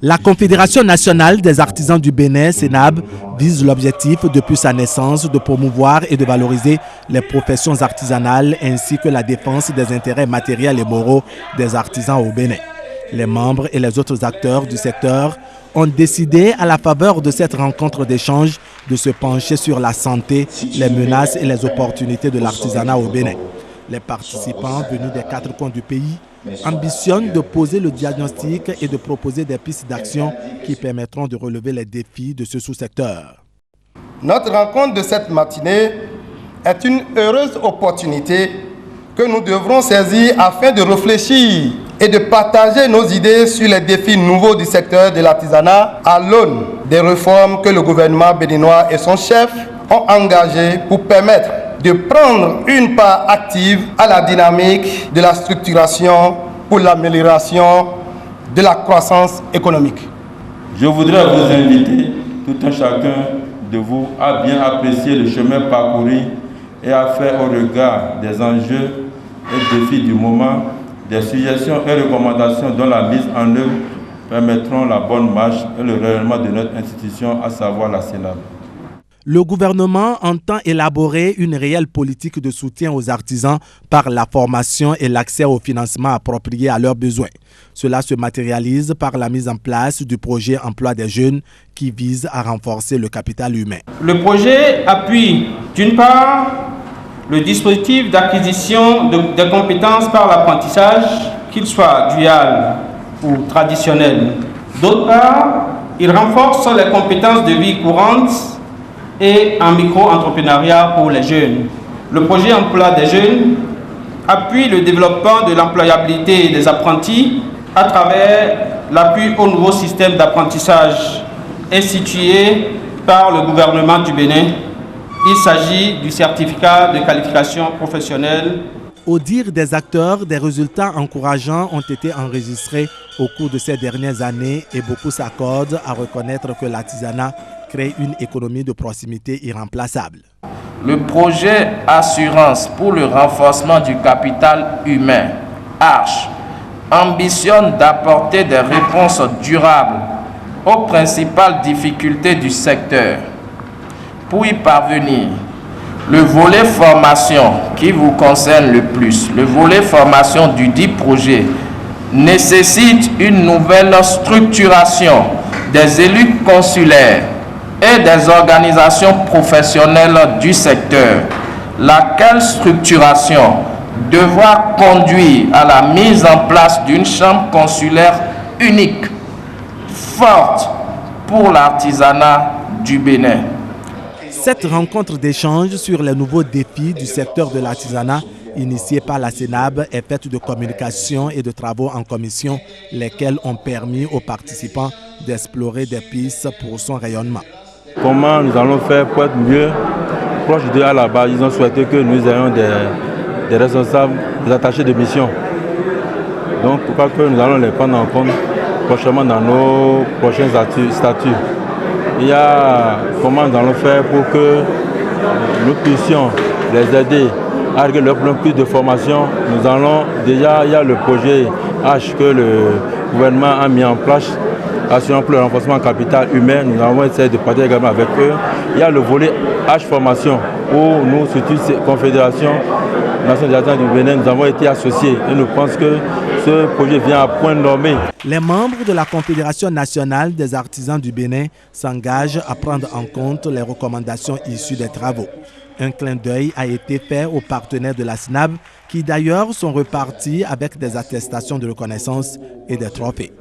La Confédération nationale des artisans du Bénin, CNAB, vise l'objectif depuis sa naissance de promouvoir et de valoriser les professions artisanales ainsi que la défense des intérêts matériels et moraux des artisans au Bénin. Les membres et les autres acteurs du secteur ont décidé, à la faveur de cette rencontre d'échange, de se pencher sur la santé, les menaces et les opportunités de l'artisanat au Bénin. Les participants venus des 4 coins du pays ambitionnent de poser le diagnostic et de proposer des pistes d'action qui permettront de relever les défis de ce sous-secteur. Notre rencontre de cette matinée est une heureuse opportunité que nous devrons saisir afin de réfléchir et de partager nos idées sur les défis nouveaux du secteur de l'artisanat à l'aune des réformes que le gouvernement béninois et son chef ont engagées pour permettre de prendre une part active à la dynamique de la structuration pour l'amélioration de la croissance économique. Je voudrais vous inviter, tout un chacun de vous, à bien apprécier le chemin parcouru et à faire au regard des enjeux et défis du moment, des suggestions et recommandations dont la mise en œuvre permettront la bonne marche et le rayonnement de notre institution, à savoir la CNAB. Le gouvernement entend élaborer une réelle politique de soutien aux artisans par la formation et l'accès au financement approprié à leurs besoins. Cela se matérialise par la mise en place du projet Emploi des jeunes qui vise à renforcer le capital humain. Le projet appuie d'une part le dispositif d'acquisition de compétences par l'apprentissage, qu'il soit dual ou traditionnel. D'autre part, il renforce les compétences de vie courante et en micro-entrepreneuriat pour les jeunes. Le projet Emploi des jeunes appuie le développement de l'employabilité des apprentis à travers l'appui au nouveau système d'apprentissage institué par le gouvernement du Bénin. Il s'agit du certificat de qualification professionnelle. Au dire des acteurs, des résultats encourageants ont été enregistrés au cours de ces dernières années et beaucoup s'accordent à reconnaître que l'artisanat crée une économie de proximité irremplaçable. Le projet Assurance pour le renforcement du capital humain, ARCH, ambitionne d'apporter des réponses durables aux principales difficultés du secteur. Pour y parvenir, le volet formation qui vous concerne le plus, le volet formation du dit projet, nécessite une nouvelle structuration des élus consulaires et des organisations professionnelles du secteur, laquelle structuration devra conduire à la mise en place d'une chambre consulaire unique, forte pour l'artisanat du Bénin. Cette rencontre d'échange sur les nouveaux défis du secteur de l'artisanat initiée par la CNAB est faite de communication et de travaux en commission, lesquels ont permis aux participants d'explorer des pistes pour son rayonnement. Comment nous allons faire pour être mieux proche d'eux à la base? Ils ont souhaité que nous ayons des responsables, des attachés de mission. Donc, je crois que nous allons les prendre en compte prochainement dans nos prochains statuts. Il y a comment nous allons faire pour que nous puissions les aider à régler leur problème plus de formation. Nous allons déjà, il y a le projet H que le gouvernement a mis en place, assurant pour le renforcement capital humain. Nous allons essayer de partager également avec eux. Il y a le volet H formation où nous, surtout cette confédération nationale des artisans du Bénin, nous avons été associés et nous pensons que ce projet vient à point nommé. Les membres de la Confédération nationale des artisans du Bénin s'engagent à prendre en compte les recommandations issues des travaux. Un clin d'œil a été fait aux partenaires de la CNAB qui d'ailleurs sont repartis avec des attestations de reconnaissance et des trophées.